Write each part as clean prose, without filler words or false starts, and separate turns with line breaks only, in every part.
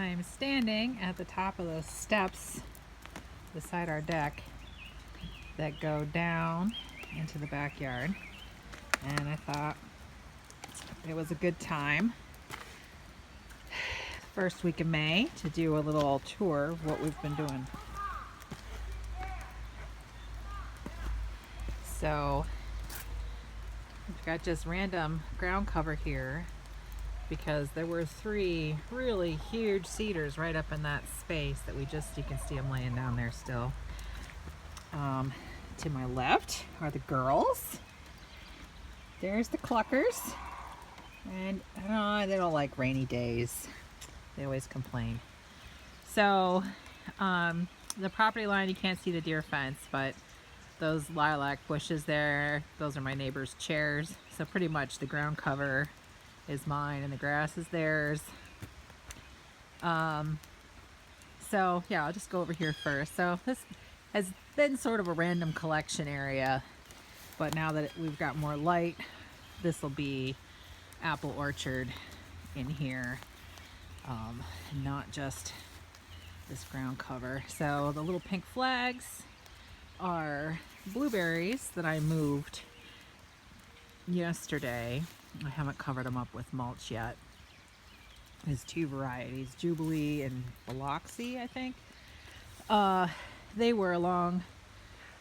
I'm standing at the top of the steps beside our deck that go down into the backyard, and I thought it was a good time, first week of May, to do a little tour of what we've been doing. So we've got just random ground cover here because there were 3 really huge cedars right up in that space that you can see them laying down there still. To my left are the girls. There's the cluckers. And they don't like rainy days. They always complain. So the property line, you can't see the deer fence, but those lilac bushes there, those are my neighbor's chairs. So pretty much the ground cover is mine and the grass is theirs. So yeah, I'll just go over here first. So this has been sort of a random collection area, but now that we've got more light, this will be apple orchard in here, not just this ground cover. So the little pink flags are blueberries that I moved yesterday. I haven't covered them up with mulch yet. There's 2 varieties, Jubilee and Biloxi, I think. They were along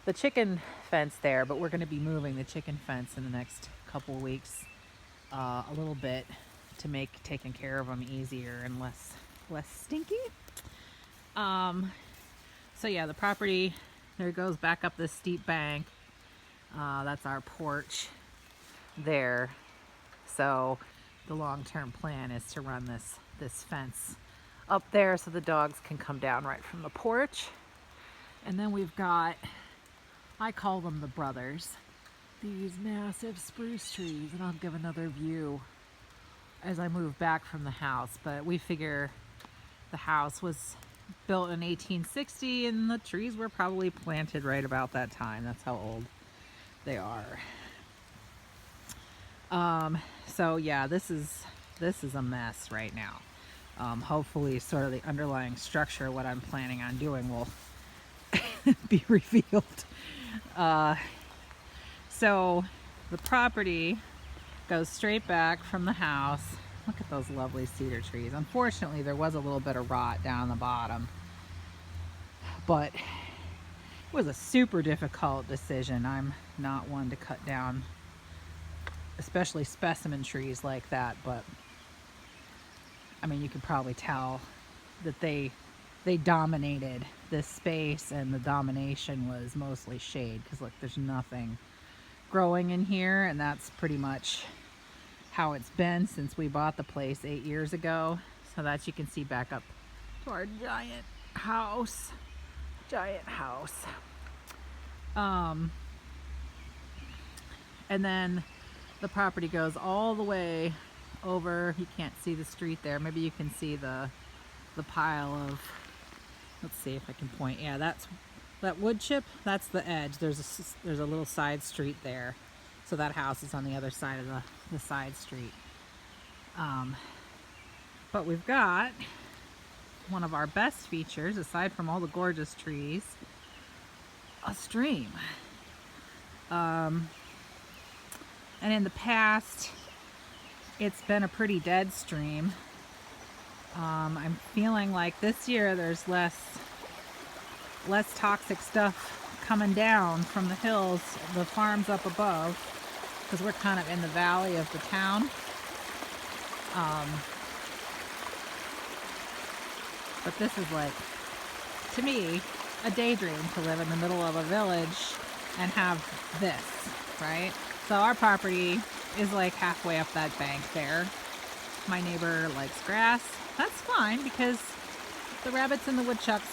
the chicken fence there, but we're going to be moving the chicken fence in the next couple of weeks a little bit to make taking care of them easier and less stinky. So yeah, the property, there it goes back up this steep bank. That's our porch there. So the long-term plan is to run this fence up there so the dogs can come down right from the porch. And then we've got, I call them the brothers, these massive spruce trees, and I'll give another view as I move back from the house. But we figure the house was built in 1860 and the trees were probably planted right about that time. That's how old they are. So yeah, this is a mess right now. Hopefully sort of the underlying structure, what I'm planning on doing, will be revealed. So the property goes straight back from the house. Look at those lovely cedar trees. Unfortunately, there was a little bit of rot down the bottom, but it was a super difficult decision. I'm not one to cut down especially specimen trees like that, but I mean, you could probably tell that they dominated this space, and the domination was mostly shade, because look, there's nothing growing in here, and that's pretty much how it's been since we bought the place 8 years ago. So that you can see back up to our giant house. And then the property goes all the way over. You can't see the street there. Maybe you can see the pile of, let's see if I can point. Yeah, that wood chip, that's the edge. There's a little side street there. So that house is on the other side of the side street. But we've got one of our best features, aside from all the gorgeous trees, a stream. And in the past, it's been a pretty dead stream. I'm feeling like this year there's less toxic stuff coming down from the hills, the farms up above, because we're kind of in the valley of the town. But this is like, to me, a daydream to live in the middle of a village and have this, right? So our property is like halfway up that bank there. My neighbor likes grass. That's fine, because the rabbits and the woodchucks,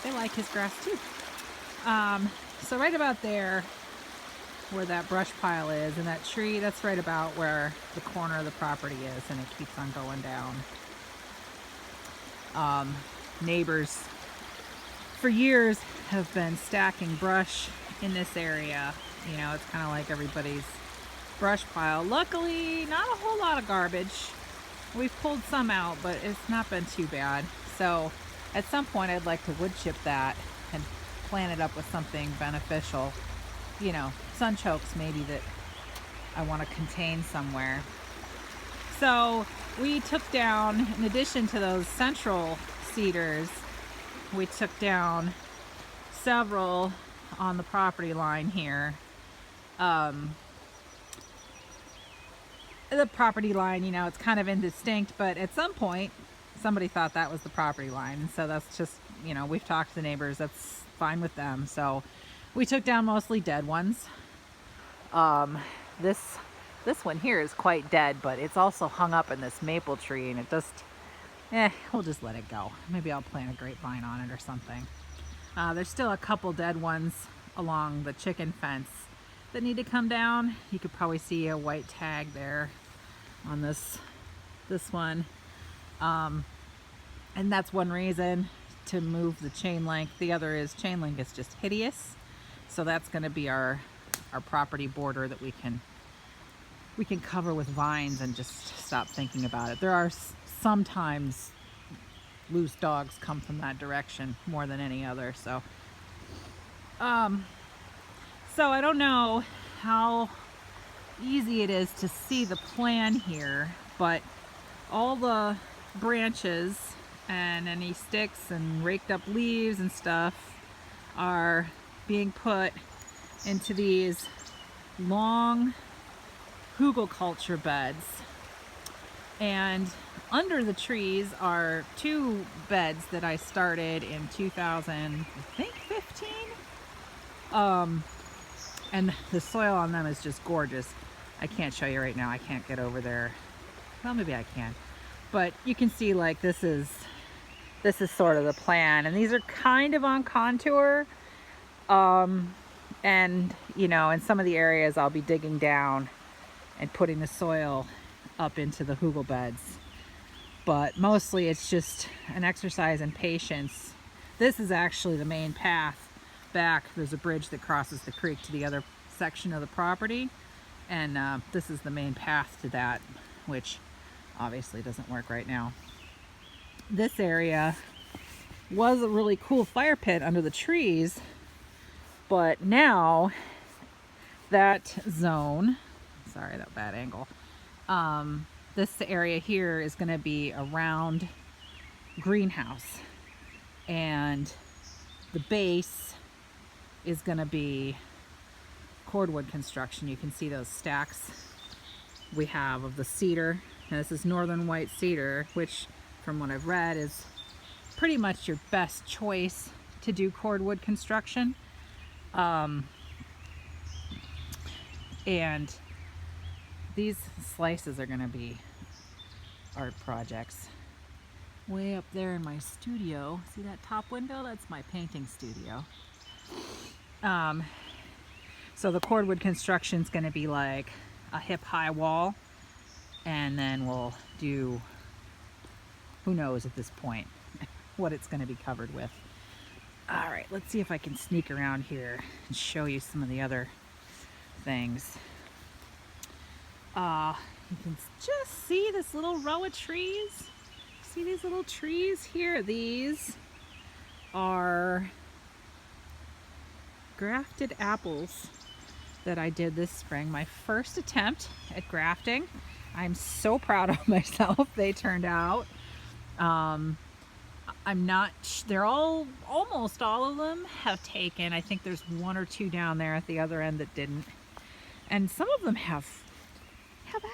they like his grass too. So right about there where that brush pile is, and that tree, that's right about where the corner of the property is, and it keeps on going down. Neighbors for years have been stacking brush in this area. You know, it's kind of like everybody's brush pile. Luckily, not a whole lot of garbage. We've pulled some out, but it's not been too bad. So at some point I'd like to wood chip that and plant it up with something beneficial. You know, sunchokes maybe that I want to contain somewhere. So we took down, in addition to those central cedars, we took down several on the property line here. The property line, you know, it's kind of indistinct, but at some point somebody thought that was the property line. And so that's just, you know, we've talked to the neighbors, that's fine with them. So we took down mostly dead ones. This one here is quite dead, but it's also hung up in this maple tree, and it just, we'll just let it go. Maybe I'll plant a grapevine on it or something. There's still a couple dead ones along the chicken fence that need to come down. You could probably see a white tag there on this one. And that's one reason to move the chain link. The other is chain link is just hideous. So that's going to be our property border that we can cover with vines and just stop thinking about it. There are sometimes loose dogs come from that direction more than any other. So I don't know how easy it is to see the plan here, but all the branches and any sticks and raked up leaves and stuff are being put into these long hugelkultur beds. And under the trees are two beds that I started in 2015. And the soil on them is just gorgeous. I can't show you right now. I can't get over there. Well, maybe I can. But you can see, like, this is sort of the plan. And these are kind of on contour. And, you know, in some of the areas I'll be digging down and putting the soil up into the hugel beds. But mostly it's just an exercise in patience. This is actually the main path back. There's a bridge that crosses the creek to the other section of the property, and this is the main path to that, which obviously doesn't work right now. This area was a really cool fire pit under the trees, but now that zone, sorry, that bad angle, this area here is going to be a round greenhouse, and the base is going to be cordwood construction. You can see those stacks we have of the cedar. And this is northern white cedar, which from what I've read is pretty much your best choice to do cordwood construction. And these slices are going to be art projects. Way up there in my studio, see that top window? That's my painting studio. So the cordwood construction is going to be like a hip-high wall, and then we'll do, who knows at this point what it's going to be covered with. All right, let's see if I can sneak around here and show you some of the other things. You can just see this little row of trees. See these little trees here? These are grafted apples that I did this spring. My first attempt at grafting. I'm so proud of myself. They turned out. I'm not, they're all, almost all of them have taken. I think there's one or two down there at the other end that didn't. And some of them have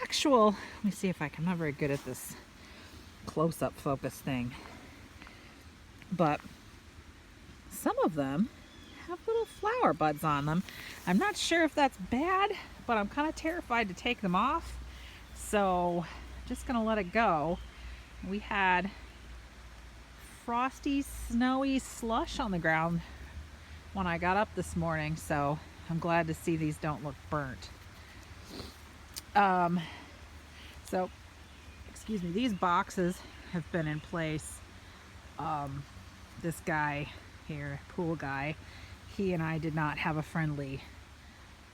actual, let me see if I'm not very good at this close-up focus thing. But some of them have little flower buds on them. I'm not sure if that's bad, but I'm kind of terrified to take them off. So I'm just gonna let it go. We had frosty, snowy slush on the ground when I got up this morning, so I'm glad to see these don't look burnt. So, excuse me, these boxes have been in place. This guy here, pool guy, he and I did not have a friendly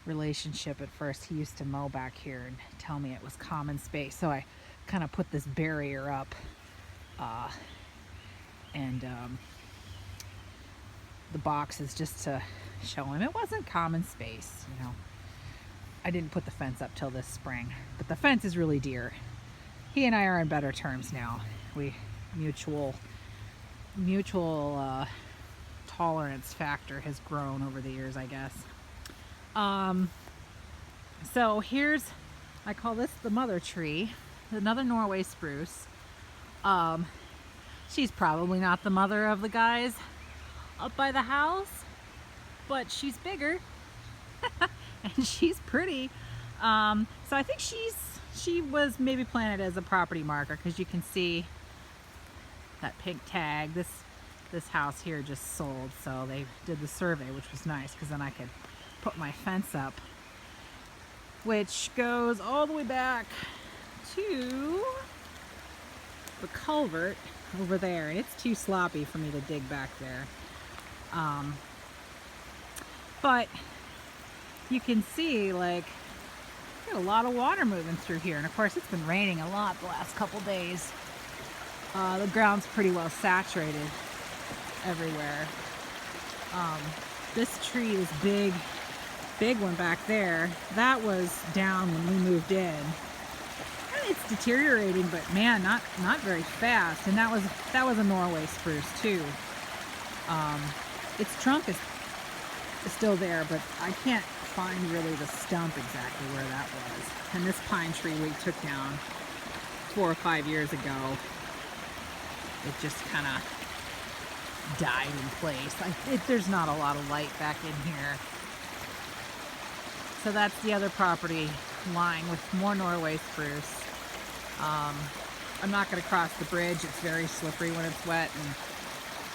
relationship at first. He used to mow back here and tell me it was common space, so I kind of put this barrier up, and the boxes just to show him it wasn't common space, you know. I didn't put the fence up till this spring, but the fence is really dear. He and I are on better terms now. We mutual tolerance factor has grown over the years, I guess. So here's, I call this the mother tree, another Norway spruce. She's probably not the mother of the guys up by the house, but she's bigger and she's pretty. So I think she was maybe planted as a property marker, because you can see that pink tag. This house here just sold, so they did the survey, which was nice, because then I could put my fence up, which goes all the way back to the culvert over there, and it's too sloppy for me to dig back there. But you can see, like, a lot of water moving through here, and of course it's been raining a lot the last couple days. The ground's pretty well saturated everywhere. This tree, this big one back there, that was down when we moved in. And it's deteriorating, but man, not very fast. And that was a Norway spruce too. Its trunk is still there, but I can't find really the stump exactly where that was. And this pine tree we took down 4 or 5 years ago. It just kind of died in place. There's not a lot of light back in here. So that's the other property line with more Norway spruce. I'm not going to cross the bridge. It's very slippery when it's wet, and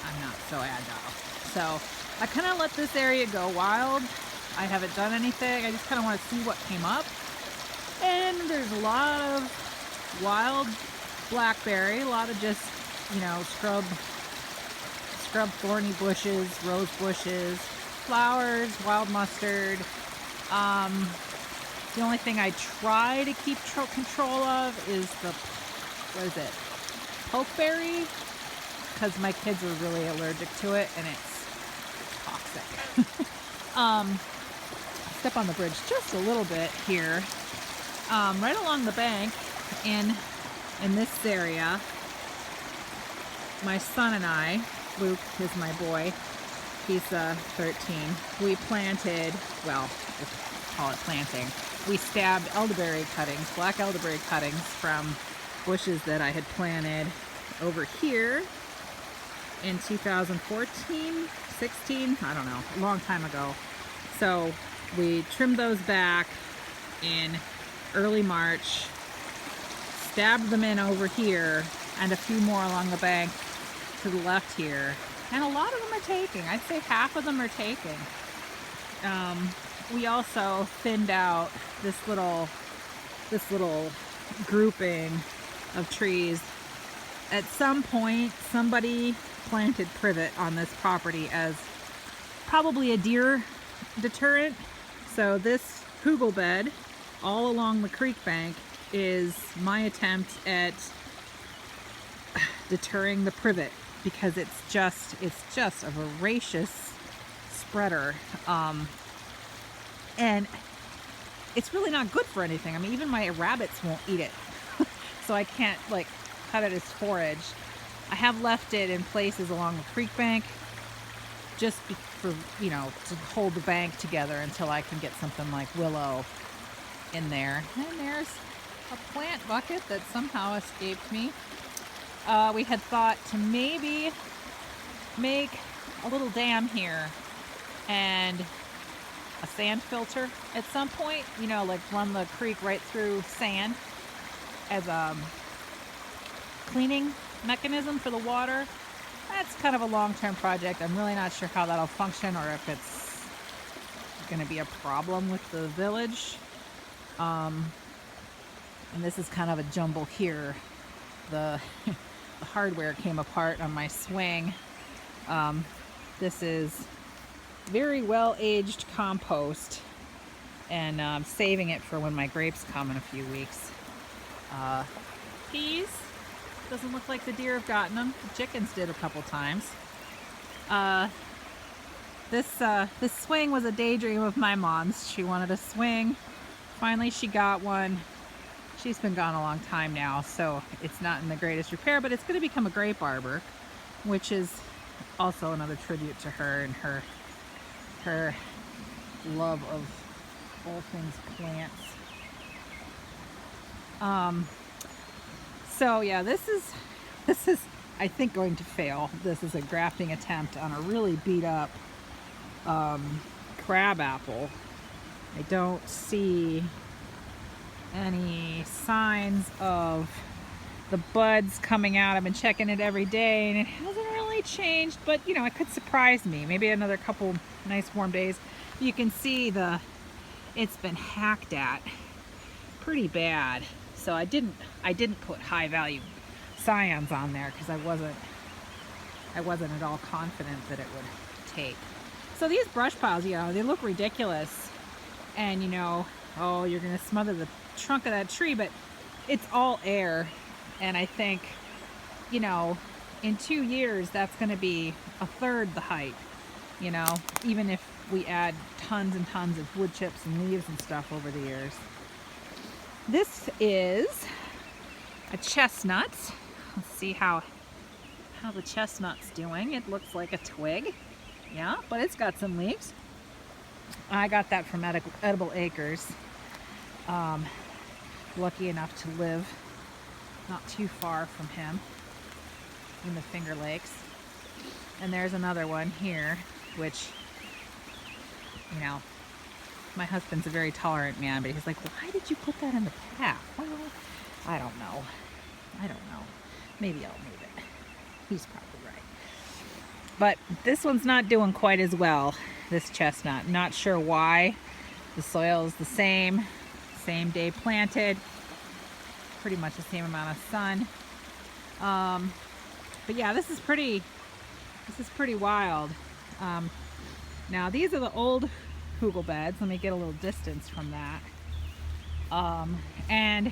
I'm not so agile. So I kind of let this area go wild. I haven't done anything. I just kind of want to see what came up. And there's a lot of wild blackberry, a lot of just, you know, scrub thorny bushes, rose bushes, flowers, wild mustard. The only thing I try to keep control of is the, what is it, pokeberry, because my kids are really allergic to it and it's toxic. Step on the bridge just a little bit here. Right along the bank in this area, my son and I, Luke is my boy, he's 13, we planted, well, we'll call it planting, we stabbed elderberry cuttings, black elderberry cuttings from bushes that I had planted over here in 2014, 16, I don't know, a long time ago. So we trimmed those back in early March, stabbed them in over here, and a few more along the bank to the left here. And a lot of them are taking. I'd say half of them are taking. We also thinned out this little grouping of trees. At some point, somebody planted privet on this property as probably a deer deterrent. So this hugel bed all along the creek bank is my attempt at deterring the privet, because it's just a voracious spreader, and it's really not good for anything. I mean, even my rabbits won't eat it. So I can't like cut it as forage. I have left it in places along the creek bank just for, you know, to hold the bank together until I can get something like willow in there. And there's a plant bucket that somehow escaped me. We had thought to maybe make a little dam here and a sand filter at some point, you know, like run the creek right through sand as a cleaning mechanism for the water. That's kind of a long-term project. I'm really not sure how that'll function, or if it's going to be a problem with the village. And this is kind of a jumble here. The hardware came apart on my swing. This is very well-aged compost, and I'm saving it for when my grapes come in a few weeks. peas. Doesn't look like the deer have gotten them. The chickens did a couple times. This swing was a daydream of my mom's. She wanted a swing. Finally, she got one. She's been gone a long time now, so it's not in the greatest repair, but it's going to become a grape arbor, which is also another tribute to her and her love of all things plants. So yeah, this is I think going to fail. This is a grafting attempt on a really beat up crab apple. I don't see any signs of the buds coming out. I've been checking it every day and it hasn't really changed, but you know, it could surprise me. Maybe another couple nice warm days. You can see it's been hacked at pretty bad. So I didn't put high value scions on there because I wasn't at all confident that it would take. So these brush piles, you know, they look ridiculous, and you know, oh, you're gonna smother the trunk of that tree, but it's all air, and I think, you know, in 2 years that's gonna be a third the height, you know, even if we add tons and tons of wood chips and leaves and stuff over the years. This is a chestnut. Let's see how the chestnut's doing. It looks like a twig, yeah, but it's got some leaves. I got that from Edible Acres. Lucky enough to live not too far from him in the Finger Lakes. And there's another one here, which, you know, my husband's a very tolerant man, but he's like, why did you put that in the path? Well, I don't know. Maybe I'll move it. He's probably right. But this one's not doing quite as well, this chestnut. Not sure why. The soil is the same day planted, pretty much the same amount of sun. But yeah, this is pretty wild. Now these are the old hugel beds. Let me get a little distance from that. And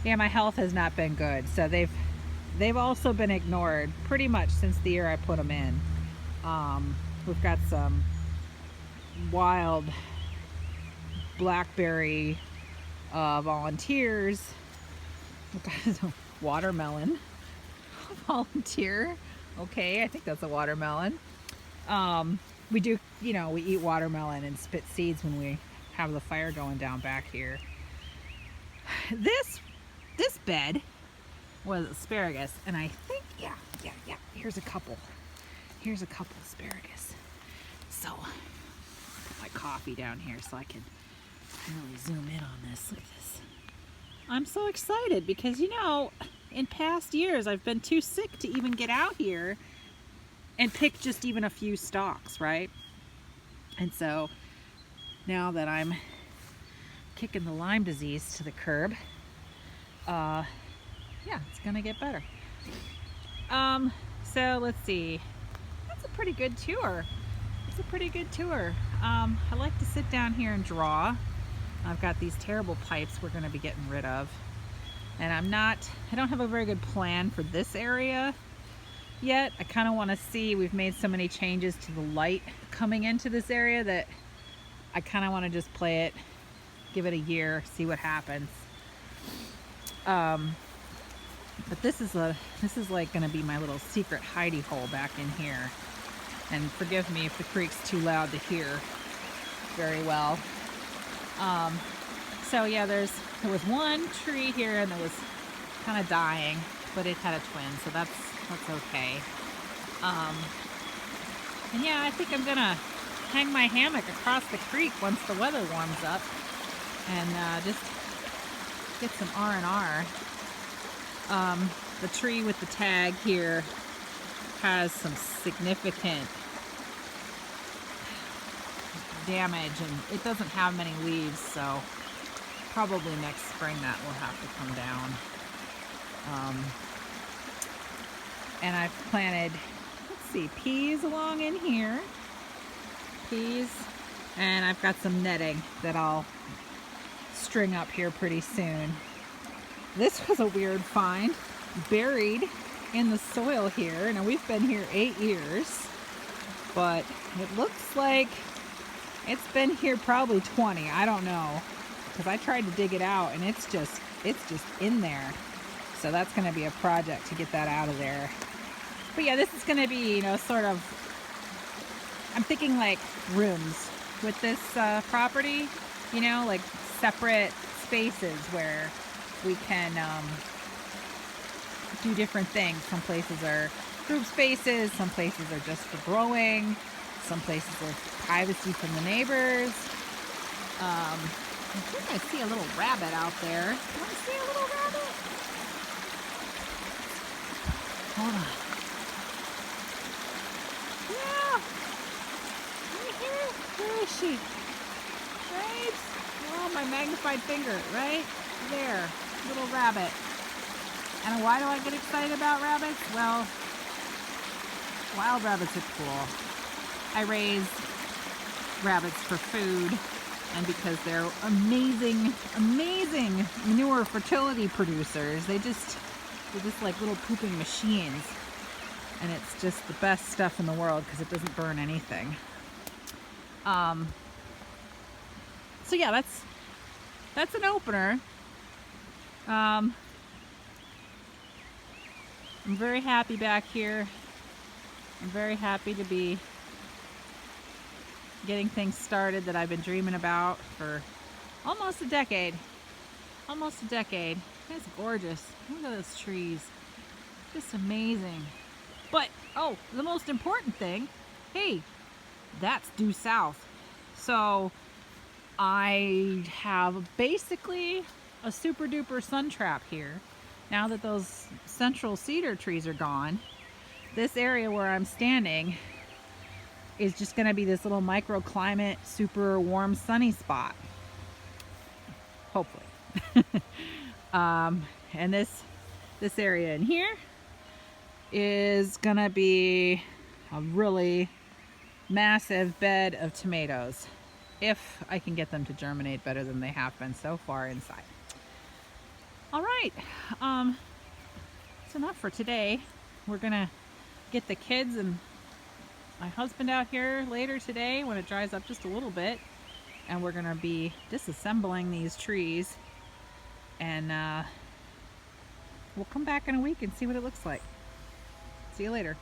yeah, my health has not been good. So they've also been ignored pretty much since the year I put them in. We've got some wild blackberry volunteers. We've got a watermelon volunteer. Okay, I think that's a watermelon. We do, you know, we eat watermelon and spit seeds when we have the fire going down back here. This bed was asparagus, and I think, yeah, here's a couple asparagus. So, put my coffee down here so I can really zoom in on this. Look at this. I'm so excited because, you know, in past years I've been too sick to even get out here and pick just even a few stalks, right? And so now that I'm kicking the Lyme disease to the curb, yeah, it's gonna get better. So let's see. That's a pretty good tour. I like to sit down here and draw. I've got these terrible pipes we're gonna be getting rid of. And I don't have a very good plan for this area yet. I kind of want to see, we've made so many changes to the light coming into this area that I kind of want to just play it, give it a year, see what happens. But this is like going to be my little secret hidey hole back in here. And forgive me if the creek's too loud to hear very well. So yeah, there was one tree here and it was kind of dying, but it had a twin, so that's okay. And yeah, I think I'm gonna hang my hammock across the creek once the weather warms up and just get some R&R. The tree with the tag here has some significant damage and it doesn't have many leaves, so probably next spring that will have to come down. And I've planted, let's see, peas along in here. Peas. And I've got some netting that I'll string up here pretty soon. This was a weird find, buried in the soil here. Now we've been here 8 years, but it looks like it's been here probably 20. I don't know, because I tried to dig it out and it's just in there. So that's going to be a project to get that out of there. But yeah, this is going to be, you know, sort of, I'm thinking like rooms with this property, you know, like separate spaces where we can do different things. Some places are group spaces, some places are just for growing, some places are privacy from the neighbors. I think I see a little rabbit out there. You want to see a little rabbit? Hold on. Yeah. Right here. Where is she? Right? Oh, my magnified finger. Right there. Little rabbit. And why do I get excited about rabbits? Well, wild rabbits are cool. I raise rabbits for food and because they're amazing, amazing manure fertility producers. They're just like little pooping machines. And it's just the best stuff in the world because it doesn't burn anything. So yeah, that's an opener. I'm very happy back here. I'm very happy to be getting things started that I've been dreaming about for almost a decade. Almost a decade. It's gorgeous. Look at those trees. Just amazing. But, oh, the most important thing, hey, that's due south. So I have basically a super duper sun trap here. Now that those central cedar trees are gone, this area where I'm standing is just going to be this little microclimate, super warm, sunny spot. Hopefully. And this area in here is going to be a really massive bed of tomatoes, if I can get them to germinate better than they have been so far inside. All right, that's enough for today. We're gonna get the kids and my husband out here later today when it dries up just a little bit, and we're gonna be disassembling these trees, and we'll come back in a week and see what it looks like. See you later.